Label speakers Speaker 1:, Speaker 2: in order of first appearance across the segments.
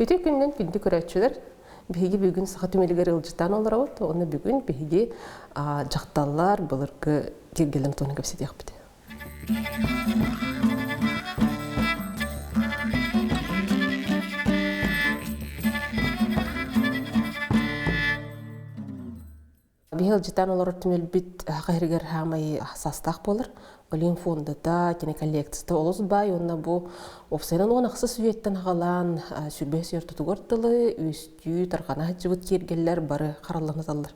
Speaker 1: Көтө күннен күнді көрәтшілер биһиги бүгүн саха түмелигер ылжытан оларабыт, оны бүгүн биһиги жакталлар былыргы киргелен тоны көпсетиякпыт. Бихил житан олар түмелбит хайргер хамай састах болар. Олин фондата, кене коллекцияда олос бай, онна бу опсайнан он аксыз үйеттен ағалан сүрбес ертутугортылы, үстүү тарғана жыбыт кергелер бары қараланаталар.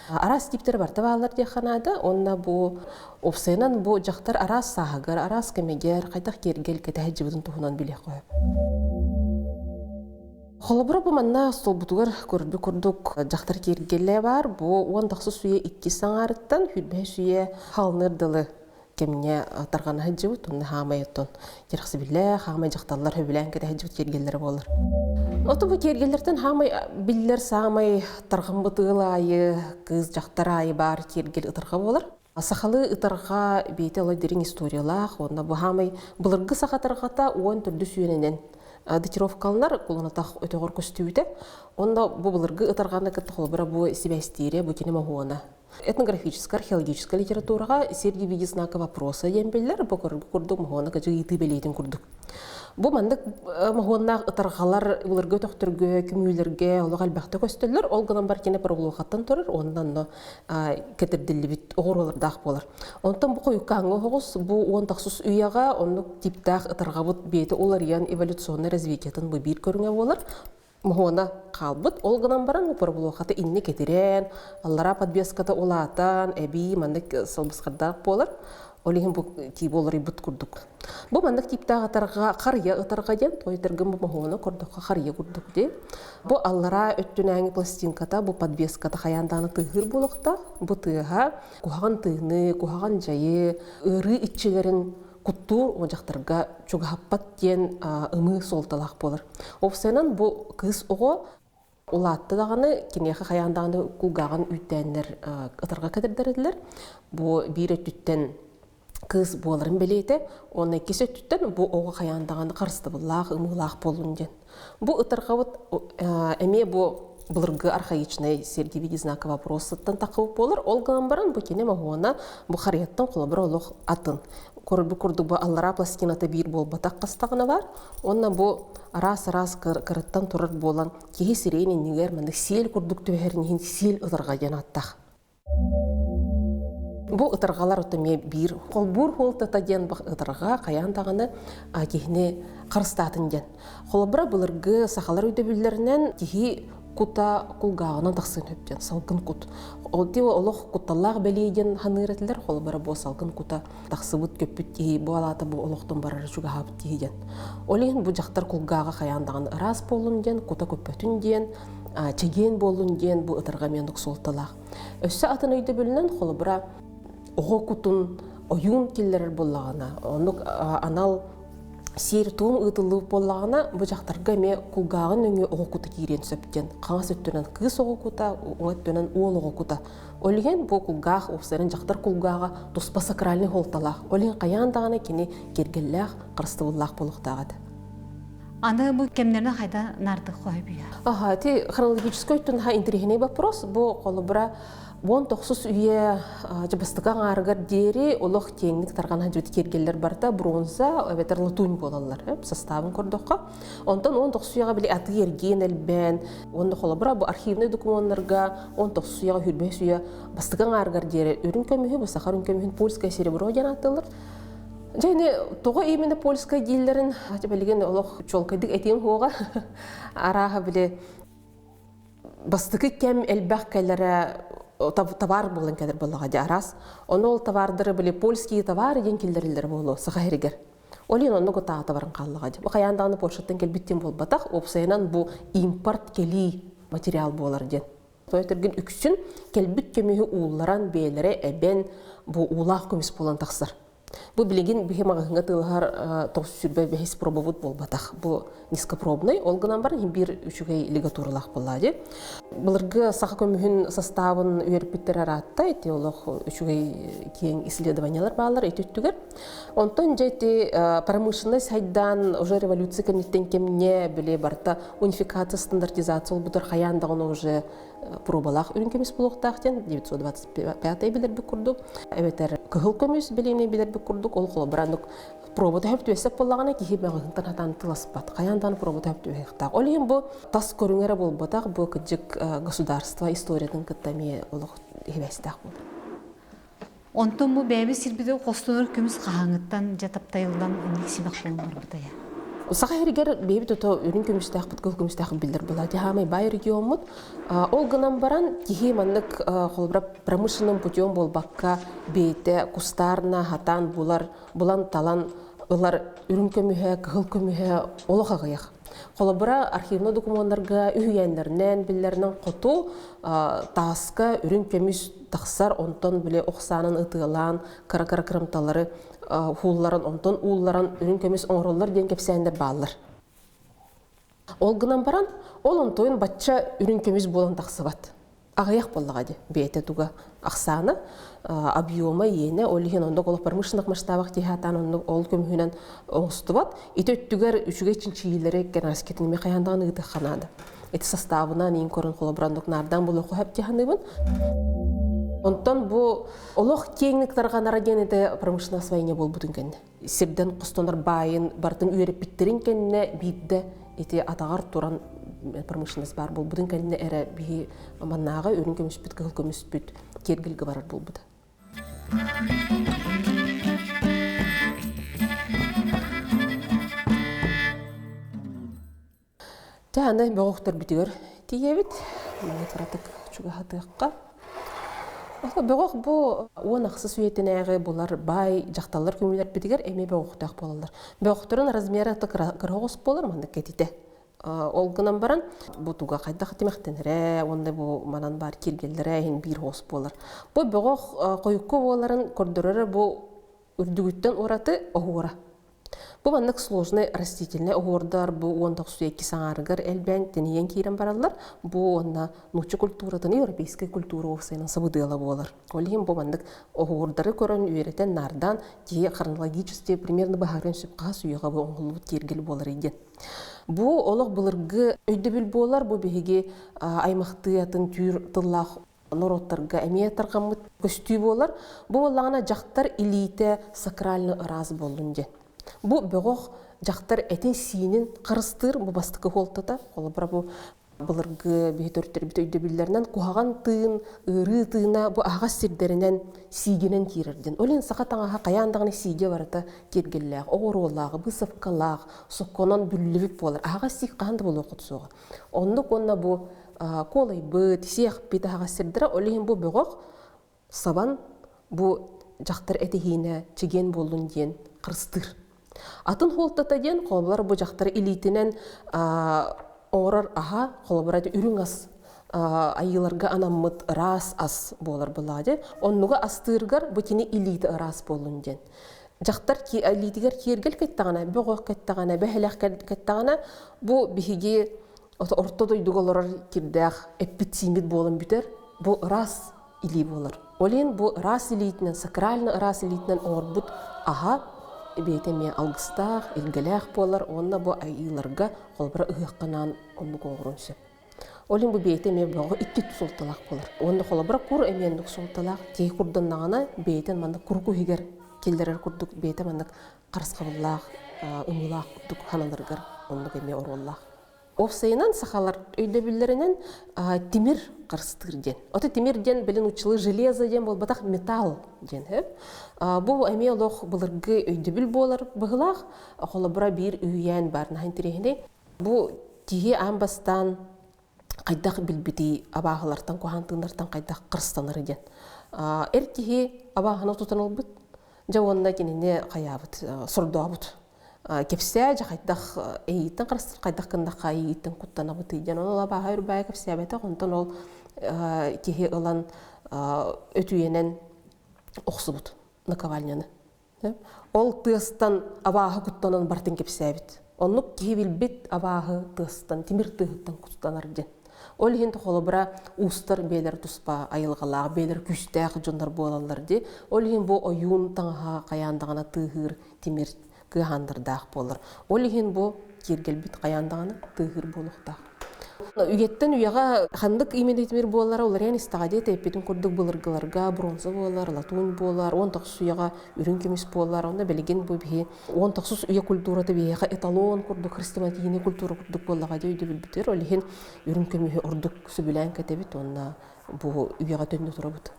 Speaker 1: Арас типтер барта бағалар деханады, онна бу опсайнан бу жақтар арас сағығыр, арас кемегер, қайтақ кергел кәті жыбытын туғынан білек қойып. Холобура бу манна столбутугар көрдүк жактар кергеле бар. Бу 10 тақсы суе 2 саңарыттан хүрбе суе халнырдылы кемне тарган хаҗыбыт, онны хамайттан. Яраксы биле, хамай жакталлар хөбүлән кете хаҗыбыт кергелләр булыр. Ото бу кергелләрдән хамай билләр самай тарган бутылайы, кыз жактарай бар кергел ытырга булыр. Сахалы ытырга бейте алай дерин историялар, онда бу хамай булыргы сахатаргата 10 төрдү сүйененен датировкалар кулунатах өтөгөр көстүүтө. Онда бу булыргы ытырганы кытты холбура бу себестире бу кине могуна. Этнографическая, археологическая литературага серги види знака вопроса дембеллер бу курдук могуна кыжыйты белейтин курдук. Бу мандык могуна ытыргалар булыргы төктөргө, күмүлөргө, олог албакта көстөлөр, ол гынан бар кине проблохаттан турар, ондан кетирдилибит огорлардак болар. Онтан бу коюкаңы хогус бу 10 таксус үйяга, онны типтак ытыргабыт бети олар ян эволюционный развитиятын бу бир көрүнгө болар. Могуна калбыт, ол гынан баран проблохаты инне кетирен, аллара подвеската олатан, эби мандык салбыскардак болар. Олиһин бу тип болар ибут курдук. Бу мандык типтагы атарга карья ытарга ден тойтыргын бу могуна курдукка карья курдук де. Бу аллара өттүнәңи пластинката бу подвеската хаянданы тыгыр булыкта. Бу тыга кухаган тыгны, кухаган жайы, ыры итчилерин куттур ожактарга чугаппат ден ымы солталак болар. Опсенан бу кыз ого улатты даганы кинеха хаянданы кулгаган үттәннәр ытарга кадердердилер. Бу бир өттүттен кыз боларын белейте, оны кесе түттен бу оғы қаяндағаны қарысты бұлақ, ұмылақ болуын ден. Бу ытырғавыт әме бу бұлырғы архаичный серги види знака вопросыттан тақып болыр, ол ғалан баран бу кене мағуана бу харияттан қолабыр олық атын. Көрбі күрді бу аллара пластинаты бір бол батақ қастағына бар, онна бу арас-арас кырыттан тұрыр болан кеге сирейнен негер мәнді сел күрдік төверінен сел ытырға ден аттақ. Бу ытыргалар өтөме бир холбур холтата ден ытырга каяндаганы кихне карыстатын ден. Холбура булыргы сахалар өдөбүлләреннән кихи кута кулгагынан тахсын хөптен салкын кут. Олти олох куталлар белейден ханырытлар холбура бу салкын кута тахсыбыт көппүт кихи бу алата бу олохтон барар жуга хап ден. Олин бу жактар кулгага каяндаганы рас болун ден, кута көппөтүн ден, чеген болун ден бу ытырга мендик солталак. Өссө атын өдөбүлнен холбура оғы күтін ойын келдерер болағына, онық анал сер туым ұтылып болағына бұл жақтарға ме күлгағын өңе оғы күті кейрен сөптен. Қаңас өттінен кыз оғы күті, өттінен ол оғы күті. Олеген бұл күлгақ, опсайрын жақтар күлгаға тұспа сакралны холталақ. Олеген қаяндағына кені кергелләқ, қырысты болақ болуқтағады.
Speaker 2: Аны бұл кемдерді қайда нардық қой бүйі?
Speaker 1: Аха, те хронологический өттін интригеней вопрос, бұл қолы бұра 10 тохсус үйе жабыстыған арығар дері олық теңдік тарған хаджуды кергелер барда бронза өбетер латунь болалар, составын көрдіққа. Онтан 10 тохсус үйеға біле аты ерген әлбән, онды қолы бұра бұл архивный документларға 10 тохсус үйеға хүрбес үйе бастыған арығар дері өрін көмігі, бұл сақар өрін көмігін польская серебро ден атылыр. Және тоғы именно польская дейлерін білген олық чолкайдық әтем хоға араға біле бастықы кәм әлбәқ кәлері товар болын кәдір болыға де арас. Оны ол товардыры біле польские товары ден келдерілдер болу, сыға әрігер. Олен оны ғытаға товарын қалыға де. Қаяндағыны Польшаттан келбіттен бол батақ, опсайынан бұл импорт кели материал болар ден. Тойтырген үксін келбіт көмегі уыларан бейлері әбен бұл улақ көмес болан тақсыр. Бу билеген бихемагыңга тылгар тос сүрбе бехис пробовут болбатах. Бу низкопробный, олгынан бар бир үчүгей лигатуралах буллади. Булыргы саха көмүхүн составын үйөрпүттер аратта, эти олох үчүгей кең исследованиялар баалар этүттүгер. Онтон жети промышленность хайдан уже революция кемнеттен кемне биле барта унификация, стандартизация олбутар хаяндагын уже пробалах үрүнкемис булуктахтен 925 билерби курдук. Эбетер кыгыл көмүс билени билерби курдук. Ол колобрандык пробада хөп төсеп боллагана кихи багынтан хатан тыласпат. Каяндан пробада хөп төһектак. Ол эм бу тас көрүңөрө болбатак, бу кыжык государство историятын кыттами олох хебестак бул.
Speaker 2: Онтон бу бәбі сирбиде қостонор көміс қағаңыттан жатаптайылдан нексимақ болмар бұдая.
Speaker 1: Саха херигер беби тото үрүн көмүстах бүткөл көмүстах билдер була. Жахамай бай регионмут. Ол гынан баран кихи мандык холбра промышленным путем болбакка бейте кустарна хатан булан талан ылар үрүн көмүхө, кыл көмүхө олохагыяк. Холбра архивный документтарга үйгәннәрнән билләрнең коту таска үрүн көмүс тахсар онтон биле оксанын ытылан кара-кара кырымталары хулларын онтон уулларын үрүн көмүс оңроллар ден кепсәндер баалар. Ол гынан баран ол онтойын батча үрүн көмүс болан тахсыбат. Агаяк боллагади бейте туга аксаны объема ене олихин ондо голов промышленных масштабах тихатан ондо ол көмүнөн оңстубат. Итөттүгөр үчүгө чинчилери генаскетин мехаяндан ыды ханады. Эти составынан ин корон холобрандык нардан боло хап тиханыбын. Онтон бу олох кеңниктер ганара денеде промышленное освоение болбутун кенне. Сирден костонор байын бартын үйрөп биттерин кенне бидде эти атагар туран промышленность бар болбутун кенне эре би маннага өрүн көмүспүт, кыл көмүспүт кергилге барар болбута. Таны богоктор битигер тиебит. Мына кратык чуга хатыкка. Богок бу онаксы суетенеге булар бай жакталар көмүлөр битигер эме богоктак болалар. Богокторун размеры кыргыз болор мында кетите. Ол гынан баран бу туга кайда хатимактенере, онда бу манан бар киргелдере ин бир хос болор. Бу богок койукку боларын көрдөрөрө бу үрдүгүттөн ораты огора. Бу мандык сложный растительный огордар, бу ондак суеки саңаргар элбен тенен кирен баралар. Бу онда нучу культуратын европейский культура оксайнын сабыдыла болар. Олим бу мандык огордары көрөн үйрөтен нардан ки хронологически примерно бахарын сүпка суяга бу оңгулут кергел болар экен. Бу олог былыргы өйдөбүл болар, бу беги аймактыятын түр тыллах народтарга эмиятарга көстүү болар. Бу боллагана жактар элите сакральный ыраз болдун. Бу бөгөк жактар этин синин кырыстыр бу бастыкы холтата, холбара бу былыргы бетөртөр битөйдөбүллөрүнөн кугаган тыын, ыры тыына бу агас сирдеринен сигенен кирердин. Олен сакатаңага каяндагы сиге барата кергеллер, огоруулагы, бысыпкалак, сокконон бүллүп болар. Агас сик канды боло кутсуга. Ондук онна бу колай быт, сиях бит агас сирдера, олен бу бөгөк сабан бу жактар этихине чиген болдун ден кырыстыр. Атын холтата ден колбар бу жактар элитинен орар аха колбара үрүң ас айыларга анаммыт рас ас болар булади. Оннуга астыргар бу тини элит рас болун ден. Жактар ки элитигер кергел кеттагана, бөгөк кеттагана, бехелек кеттагана бу бихиги ортодой дугалар кирдах эпитимит болун битер. Бу рас или болар. Олен бу рас элитинен, сакральный рас элитинен орбут аха бейтеме алгыстах, илгелях болар, онна бу айыларга колбара ыгыкканан онну коңрунсы. Олин бу бейтеме бөгө икки тусулталак болар. Онда колбара кур эмендик султалак, кей курданнагана бейтен манда курку хигер келдерер курдук бейте манда карыскабыллак, умулак курдук ханаларгар онну эме ороллак. Овсайынан сахалар өйдөбүллөрүнөн тимир кырстыр ден. Ота тимир ден билин учылы железо ден болбатак металл ден. Бу эме олох былыргы өйдөбүл болар быгылак, холобра бир үйен бар нахинтерехине. Бу тиги амбастан кайдак билбити абагылардан кухантындардан кайдак кырстаныр ден. Эртиги абагына тутанылбыт, жавонна кенене каябыт, сурдуабыт. Кепсә жакайдах эйиттен кырстыр кайдак кындакка эйиттен куттанабыт ден. Ол абага үрбай кепсә бете онтон ол кихи ылан өтүенен оксубут наковальняны. Ол тыыстан абааһы куттанан бартын кепсәбит. Оннук киһи билбит абааһы тыыстан, тимир тыһыттан куттанар ден. Ол хин холобра устар бейлер туспа айылгалаах, бейлер күстәк жондар болалар ди. Ол хин бу оюн таңга каяндагына тыһыр тимир кыһандырдаах болар. Ол хин бу киргелбит каяндагына тыһыр болуктаах. Үгеттен уяга хандык имедетмир боллар, олар ян истагадет эппетин курдук былыргыларга бронза болар, латунь болар, он токсус уяга үрүн кемис болар, онда белеген бу бии он токсус уя культураты бияга эталон курдук христианатийный культура курдук боллага дейди билбитер, олихин үрүн кемиһи ордук сөбүлән кетебит, онна бу уяга төндө турабыт.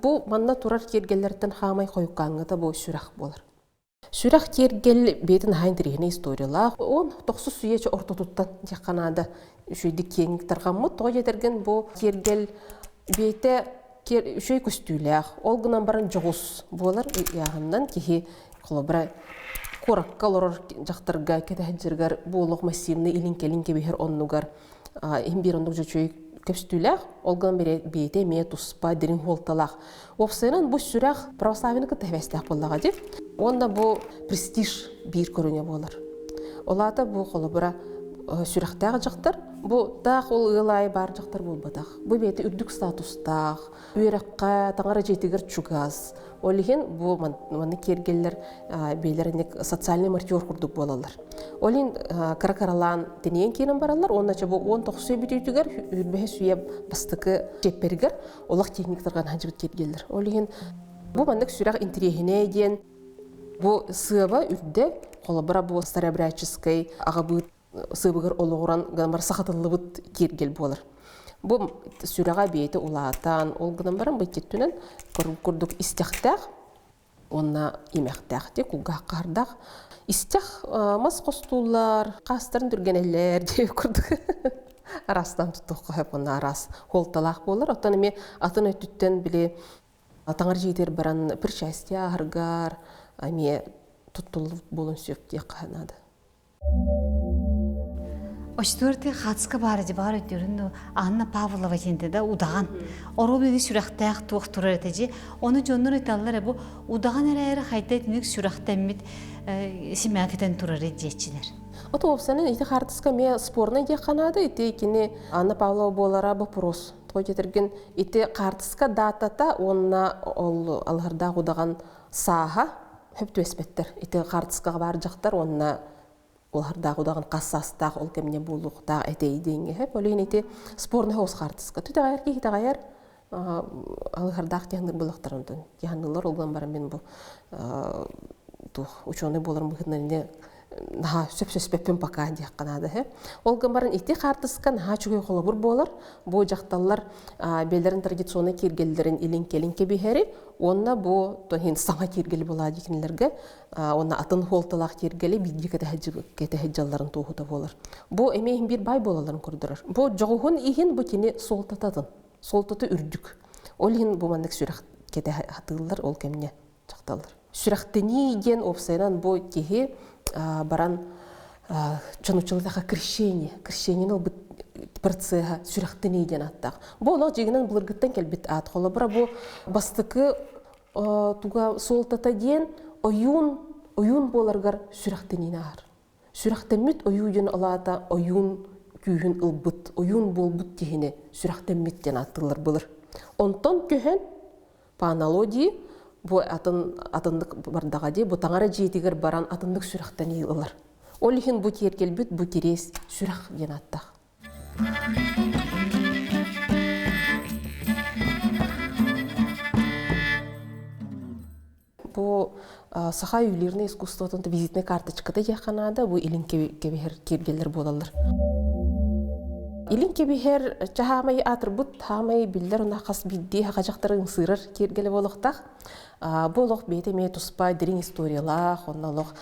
Speaker 1: Бу манна турар кергеллерден хамай койуккаңыта бу сүрах болар. Сүрах кергел бетин хайндырыгына историялар. Он токсус сүйече ортотуттан жақанада үшөйді кеңік тарғамы. Тоға жетерген бу кергел бете үшөй көстүйләр. Ол гынан баран жоғыз болар. Яғындан кихи қолабыра коракка лорор жақтырға кетәхіджіргар болуқ массивны илин-келин кебехер оннугар. Бир оннуг жөчөй көпстүләр, олган бейте мие туспа дерин холталақ. Опсайнан бұл сүрәқ православинікі тәвәстәқ болаға деп, онда бұл престиж бир көріне болар. Олата бұл қолыбыра сүрәқтәғі жақтар, бұл тақ ол ұлай бар жақтар бол батақ. Бұл бейте үрдік статустақ, үйрәққа таңара жетігір чугаз. Олеген бұл маны кергелер бейлерінек социальный маркер құрдық болалар. Олин каракаралан тенеен кейінен баралар, оннача бұл 19 сөйбет үйтігер, үрбәе сүйе бастықы жеппергер, олақ техниктарған ханжыбыт кергелер. Олеген бұл мандық сүрақ интерегіне ден, бұл сыва үрді, қолабыра бұл старобряческай ағабыт сыбығыр олығыран ғанбар сақатылыбыт кергел болар. Бұл сүраға бейті улаатан, ол ғынан баран бәйкеттінен күрдік истяқтақ, онна имяқтақ де, күлғақ қардақ. Истяқ мас қостулар, қастарын дүргенелер деп күрдік. Арастан тұттық қойып, онна арас холталақ болар. Оттан еме атын өттіттен біле атаңар жейдер баран бір шәсте ағырғар, әме тұттылы болын сөп де қанады.
Speaker 2: Очтуарты хатска бары өттерін Анна Павлова кентеді удаған. Оробеде сүрақтаяқ туық тұрар етеже. Оны жонныр еталар бұл удаған әрі қайта етінік сүрақтамет семәкетен тұрар етчілер.
Speaker 1: Оты опсанын еті қартысқа ме спорына ете қанады, еті екені Анна Павлова болара бұпырос. Той кетерген еті қартысқа датата онына алғырда удаған саға хөпті өспеттер. Еті қартысқа бар жақтар онына олардағы удағын қассастағы, ол кәміне болуқтағы әтейдеңе хөп. Олейін еті спорны хоз қартысқа. Түтіғайар ке хитағайар алғырдағы тегіндір болуқтарындың. Тегінділер олған барын мен бұл ученый боларын бұхынларыне сөп-сөспеппен пока дейік қанады. Олған барын еті қартысқан чүгей қолы бұр болар. Бұл жақталар белдерін традиционы кергелдерін илин-келин кебехері. Онна бұл саңа кергелі болады екенлерге. Онна атын холталақ кергелі бидге кетәхеджаларын тоғыда болар. Бұл әмейін бір бай болаларын көрдірір. Бұл жоғығын еген бұл кені солтататын. Солтаты үрдік. Ол ең бұл мандық сүрақ кетәхатылар ол кәміне жақталар. Сүрақтыни еген опсайнан бұл кеге баран чанучылыдағы крещение ол процеға сүрақтыни еген аттақ. Бұл олақ жегінен бұлырғыттан кәлбет ат қолы бұра бұл бастықы туға солтата ген ойын боларғар сүрақтынин ағыр. Сүрақтамет ойын олата ойын күйін ұлбыт, ойын бол бұт дегені сүрақтаметтен аттылар бұлыр. Онтан күйін по аналогии бұл атындық бардаға де, бұл таңара жетігер баран атындық сүрақтан елілер. Ол ең бұл кергелбет, бұл керес сүрақ ден аттақ. Бұл саха үйлеріне искусствотын визитный карточкада яқанада бұл илин кебехер кергелер болалар. Илин кебехер чахамай атыр бұт, хамай білдер ұна қас бидде хақажақтарын сырыр кергелі болуқтақ. Бұл бейте ме туспа дерин историялақ, онналық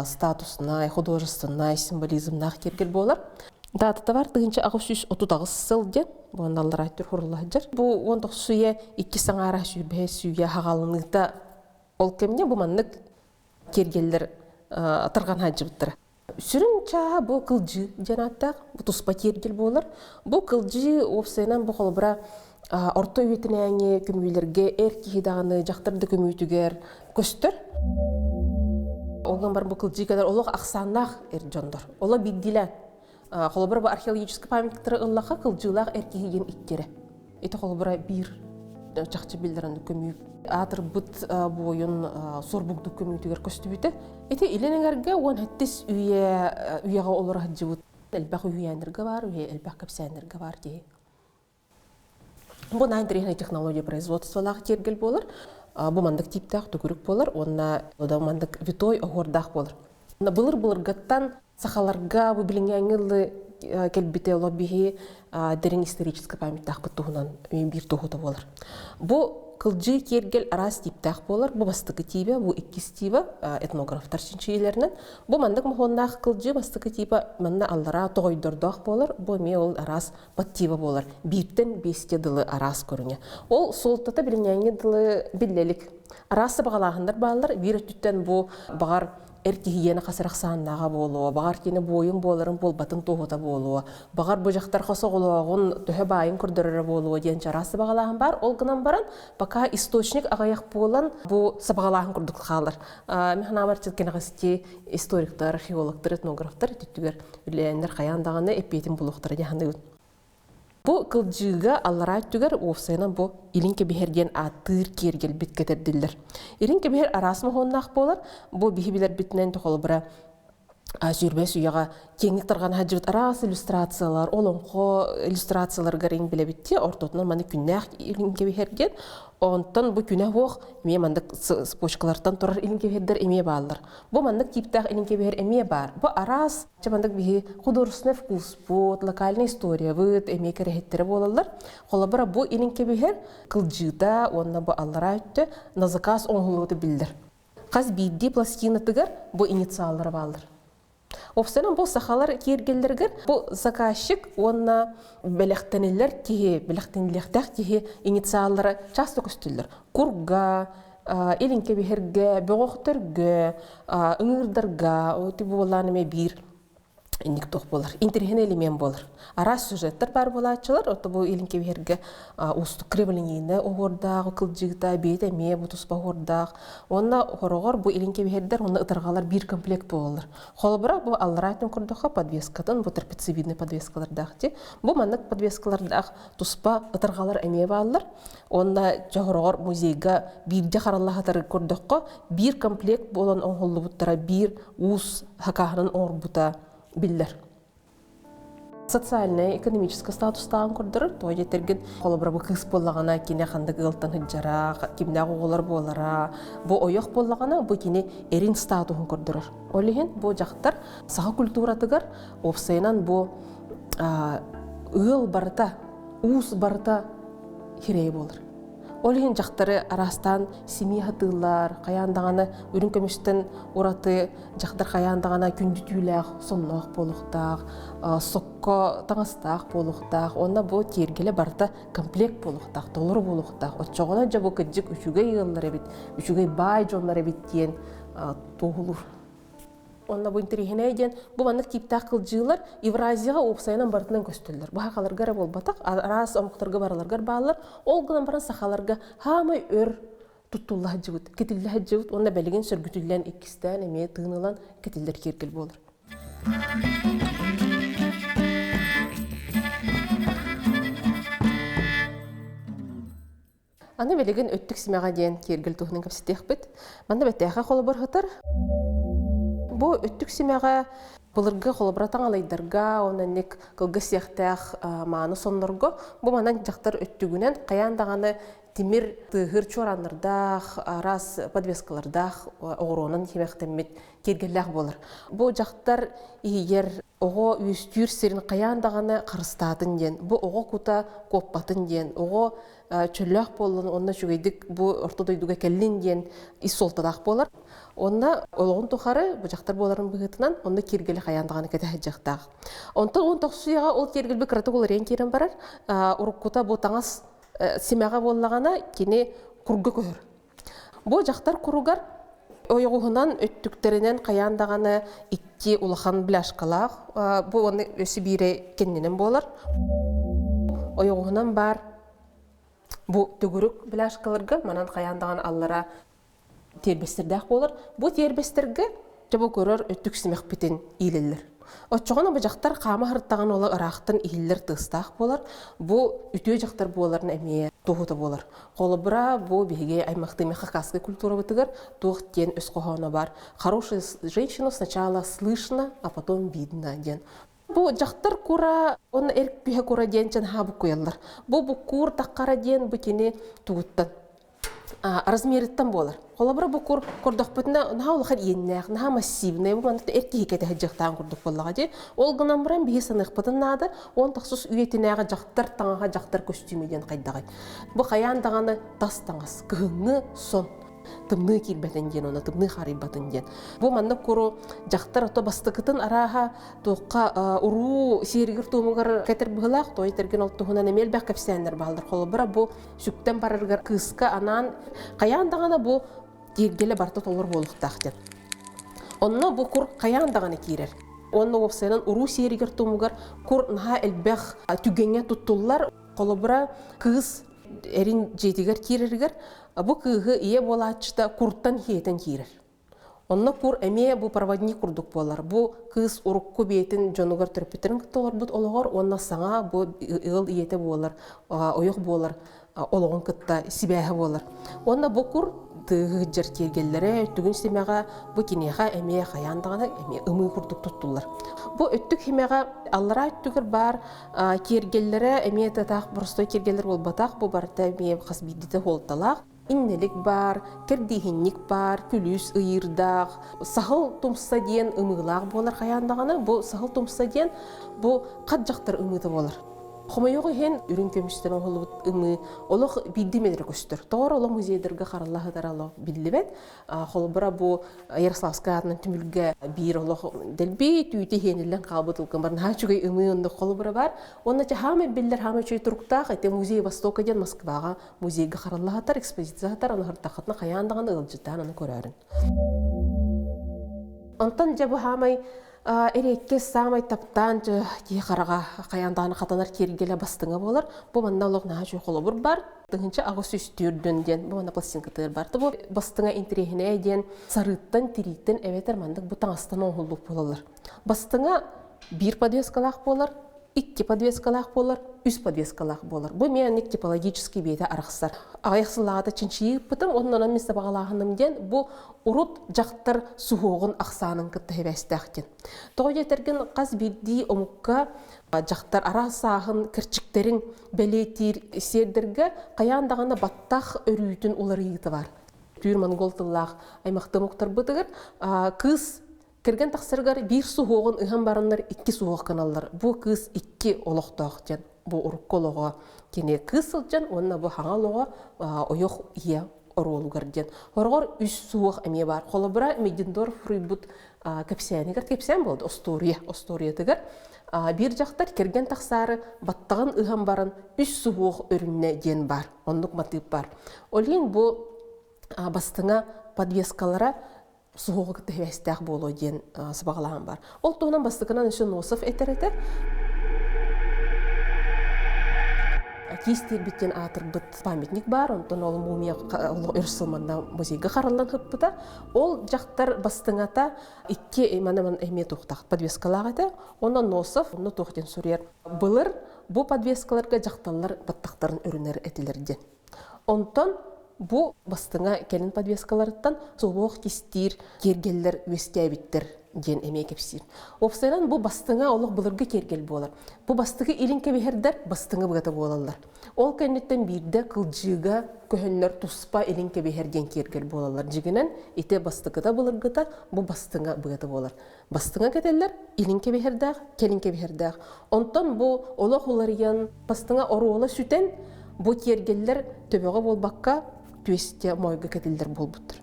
Speaker 1: статусына, художественна, символизмнақ кергел болар. Датыта бар 1939 сылден, бұл аналар айтыр құрылығы жыр. Бұл 19 сүйе 2 саңара сүйбе сүйе хағалыныqta ол кемне бұл маннық кергелдер тұрған хаджыбыттыры. Сүрін чаға бұл қылжы жанаттақ, бұл тұспа тергел болыр. Бұл қылжы опсайынан бұл қолыбыра орта өйтіне әңе көмейлерге әркейдағыны жақтырды көмейтігер көстір. Олған бар бұл қылжы кәдір олық ақсаннақ әр жондыр. Ола бидділән. Қолыбыра бұл археологическі памяттіктері ұллаға қылжылақ әркейген иттері. Еті қолыбыра бір жақчы білдірінді көмейіп. Атыр бұт бойын сорбугды көмейтігер көсті біті. Еті иленіңерге он әттіс үйеға олар хаджы бұт. Әлбәқ үйеніргі бар, әлбәқ көпсәніргі бар дей. Бұл найндырығына технология производстволағы тергел болыр. Бұл мандық типтақ түгірік болыр, онына мандық витой оғырдақ болыр. Бұлыр ғаттан сақаларға бұл білінгенгі келбете лоббиги дерен историческая памяттақ бұттығынан бір тұғыты болыр. Бұл қылжы кергел арас типтақ болыр, бұл бастықы тибе, бұл иккіз тибе этнографтар шинчиелерінен. Бұл мандық мұхоннақ қылжы бастықы тибе манна аллара тоғойдырдақ болыр, бұл ме ол арас бат тибе болыр. Бірттен беске дылы арас көріне. Ол солтата білінгенге дылы білелік. Арасы бағалағындар бағалар, бір өттіттен бұл бағар әркейгені қасырақ сағыннаға болуы, бағар кені бойын болырын бол батын тоғыта болуы, бағар бұжақтар қоса қолуағын түхі байын күрдірірі болуы ден жарасы бағалағын бар, ол ғынан баран, бақа источник ағаяқ болан бұл сабағалағын күрдік қалыр. Мен амар четкен ағасте историктар, археологтар, этнографтар түттігер үләйіндер қаяндағаны әппейтін бұлықтары дегенді өт. Бұл қылжыға аллара түгер офсайынан бұл илинке бігерден атыр кергел бит кетерділдер. Илинке бігер арасымы ғоннақ болар, бұл бігі-білер бітінен тұқылы бұра сүйірбәс үйеға кеңік тұрған хаджыбыт арас иллюстрациялар, олонқо иллюстрациялар ғарин біле бітте, ортотынан маны күннәқ илинке бігерген, онтан бұл күнә оқ еме мандық спочкалардан тұрар илинке бігердер еме балылар. Бұл мандық типтақ илинке бігер еме бар. Бұл арас мандық бігі художественный вкус, бұл локальная история, бұд еме кәрәхеттері болалар. Қола бұра бұл илинке бігер қылжыда, онына бұл аллара өтті, назыкас оңғылығы білдір. Қаз бейді пластина тігір бұл инициалары балылар. Опсынан бұл сақалар кергелдергер, бұл заказчик, онына бәліқтенелер кеге, бәліқтенелердәк кеге инициалары часто көстілдір. Курга, елінке бігерге, бөғіқтірге, ұңырдарға, өті боланымен бір ник тоқ болар. Интерген элемент болар. Арас сюжеттер бар болачылар, оты бұл елінке бігерге ұсты кремлінейді оғырдағы, қылжығыда, бейді ме, бұтыс бағырдағы. Онына қорығыр бұл елінке бігердер, онына ұтырғалар бір комплект болар. Қолы бұрақ бұл алларайтын күрдіға подвескадан, бұл терпецевидный подвескалардағы. Бұл маңнық подвескалардағы тұспа ұтырғалар әме балылар. Онына жағырығыр музейға бірде қаралағатары күрдіға бір комплект болан оңғылы бұттара бір ұс хақағының оңыр бұта биллер. Социальный, экономический статустағын көрдірір, той жетерген қолы бұра бұл қыз болағана, кене қандық ғылтан хүджара, кемнәғы олар болара, бұл ойық болағана, бұл кене ерін статуын көрдірір. Олеген бұл жақтар саға культуратығар, опсайынан бұл ұғыл барыта, ұс барыта херей болыр. Олеген жақтары арастан семей хатылар, қаяндағаны өрін көміштін ораты жақтар қаяндағана күнді түйіләқ, соннақ болуқтақ, соққа таңыстақ болуқтақ, онна бұл тергелі барда комплект болуқтақ, долыр болуқтақ. Отчоғына жа бұл күджік үшігей ғыллар әбет, үшігей бай жонлар әбет дейін тоғылыр. Онна бұл интерегіне еден, бұл маңнық типтақ қылжығылар Евразияға опсайынан бартынан көстілдір. Бұл хақаларғар бол батақ, арас омықтарға бараларғар бағалар, ол ғынан баран сақаларға хамай өр тұттулы хаджығыт, кетілді хаджығыт, онна бәлеген сүргітілден екістен әме тығынылан кетілдер кергіл болыр. Аны бәлеген өттік сімеға дейін кергіл тұғының көпсетек біт. Манда бәттәйға қолы бар ғытыр. Бұл өттік семеға бұлырғы қолыбыратан алайдарға, онаннек қылғы сияқтақ мағаны сонларға, бұл маңан жақтар өттігінен қаяндағаны темір тұғыр чоранырдақ, арас подвескалардақ оғыронын хемектемет кергелләқ болыр. Бұл жақтар егер оғы өстүйір серін қаяндағаны қырыстатын ден, бұл оғы құта көппатын ден, оғы чөлләқ болын, онына жүгейдік бұл ортодойдуға кәлін ден ис солтадақ болыр. Онна олғын тұқары бұл жақтар боларын бұғытынан, онна кергелі қаяндағаны кәді жақтақ. Онтан он тоқсуяға ол кергел бір қыраты олар ең керін барар, ұрыққыта бұл таңас семяға болағана кене құрғы көхір. Бұл жақтар құруғар Ойғуынан өттіктерінен қаяндағаны икки улахан біляшқалақ. Бұл оны өсі бире кенненен болар. Ойғуынан бар бұл түгірік біляшқаларға манан қаяндаған аллара тербестердәқ болар. Бұл тербестерге жабы көрір өттік сімек бітін ийлелер. Отчоғана бұл жақтар қама ғырттаған олар ырақтын ийлер тыстақ болар. Бұл үтіе жақтар боларын әмее туғыты болар. Қолы бұра бұл беге аймақты мехакаской культура бітігір туғ ден өз қоғана бар. Хорошая женщина сначала слышно, а потом видно ден. Бұл жақтар күра, оны әрк бүйе күра ден чан хабы көйалар. Бұл күр таққара ден бұтені туғыттан. Размеріттен болар. Қолабыра бұл көрдіқ бүтіне наға олықар еннәқ, наға массивный, бұл маңдықты әрке хекеті жақтан көрдіқ болаға де. Ол ғынан бұрын бейе санық бұтын нады, он тақсыз үйетінәға жақтар, таңаға жақтар көстюмеден қайдағай. Бұл қаяндағаны тас таңыз, күхіңі сон. Тымны кирбәтен ден, оны тымны харибатын ден. Бұл маңда көрі жақтар ото бастықытын араға тоққа ұру серігір тумығыр кәтір бұғылақ, той терген ол тұғынан әмел бәқ кәпсәнер бағылдар. Қолы бұра бұл сүктен барырғыр қысқа анан қаяндағаны бұл ергелі барты толыр болықтақ ден. Онына бұл құр қаяндағаны кейрер. Онына опсайынан ұру серігір тумығыр құр наға әлбәқ түгенге тұттылар. Қолы бұра қыз әрін жетігер кейрергер. Бұл күйгі ие болатшыда құрттан хейтен кейрер. Онына құр әме бұл проводник құрдық болар. Бұл кыз ұрық көбейтін жонығар түрпетерін күтті олар бұд олығар. Онына саңа бұл ұғыл иеті болар, ойық болар, олығын күтті сибәхі болар. Онына бұл құр тығы жер кергелері өттігін семеға бұл кенеға әме қаяндағына әме ұмы құрдық тұттылар. Бұл өттік хемеға аллара өттігір бар кергелері әме татақ бұрыстой кергелер ол батақ бұл барыта әме қасбейдеті олталақ. Иннелік бар, кердейхіннік бар, күліс ұйырдақ, сағыл тұмса ден ұмығылақ болар қаяндағаны. Бұл сағыл тұмса ден бұл қат жақтар ұмыды болар. Хомайоғы хен үрін көмістен оғылы ұмы олық білдімедері көстір. Тоғыр олық музейдерге қаралағыдар олық білдімет. Қолы бұра бұл Ярославская атынан түмілге бір олық дәлбей түйті хенілен қалбытылған бар. Наға чүгей ұмы ұнды қолы бұра бар. Онна ча хамы білдер, хамы чөй тұрықтақ, әте музей Востока ден Москваға музейге қаралағыдар, экспозицияғыдар, оны ғыртақытына қаяндаған ұлжыттан оны көрәрін. Онтан жабы хамай әрекке самай таптан кей қараға қаяндағаны қатанар кергелі бастыңа болар. Бұл маңна олық наға жой қолы бұр бар. Дыңынша ағы сөстүрден ден, бұл маңна пластинка тығыр барды. Бұл бастыңа интерехіне ден, сарыттан, тиреттен әветер маңдық бұл таңастан оңғылық болалар. Бастыңа бір подвескалақ болар, 2 подвескалақ болар, 3 подвескалақ болар. Бұл мен типологический бейді арақсар. Аяқсылағада чыншиып бұтым, онынан мен сабағалағыным ден, бұл ұрут жақтар суғығын ақсанын күтті хебәстәқтен. Тоғы етерген қаз бірдей омыққа жақтар арасағын кірчіктерін бәлетер сердерге қаяндағаны баттақ өрійтін олар еті бар. Түйір монголтылақ аймақты мұқтар бұтығыр, қыз кірген тақсырғар бір суғығын ұған барынлар 2 суғық каналлар. Бұл кыз 2 олықтақ ден. Бұл ұрыққы олығы кене кыз сылжан, онына бұл хаңа олығы ойық ие оролугар ден. Орғыр 3 суғық әме бар. Қолы бұра Мединдор Фрүйбұт кәпсәнігер кәпсән болды. Остория тігір. Bir жақтар кірген тақсары баттаған ұған барын 3 суғық өрінне ден бар. Ондық матып бар. Олен бұл бастыңа подвескалара суғығы күтті хевәстәқ болу ден сыбағылаған бар. Ол туғынан бастықынан үшін Носов әтер-әтер. Кейстер біттен атыр бұт памятник бар, онтан ол мумия үрсілманда музейге қаралдан хыппыта. Ол жақтар бастыңата 2 манаман әме тоқтақ подвескалағыда, онан Носов, оны тоқтен сүрер. Бұлыр бұл подвескаларға жақталар баттақтарын өрінер әтілерден. Онтан бұл бастыңа кәлін подвескаларыттан солуық кестер, кергелер өстәбіттер ден әме кепсер. Опсайдан бұл бастыңа олық бұлырғы кергел болар. Бұл бастығы илін кәбехердер бастыңа бұғаты болалар. Ол кәнеттен бірді қылжыға көхінлер тұспа илін кәбехерден кергел болалар. Жігінен ете бастығыда бұлырғыда бұл бастыңа бұғаты болар. Бастыңа кәтелер илін кәбехердәқ, кәлін кәбехердәқ. Онтан бұл олық оларыян бастыңа оруылы сүтен бұл кергелер төбеға болбаққа түйесте мойғы кәтелдер бол бұттыр.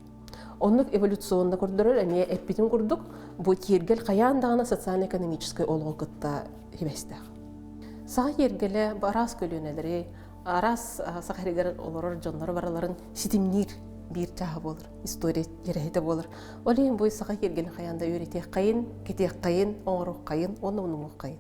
Speaker 1: Онық эволюционны көрдірір, әме әппетін көрдік, бұл кергел қаяндағына социально-экономическай олғы күтті хебестіғ. Саға кергелі арас көлінелері, арас сақаригер оларыр жонлары бараларын сетімнер bir çağı bolur, история жерехите болыр. Олен бой саға келген қаянда үйретек қайын, кетек қайын, оңырық қайын, оны қайын.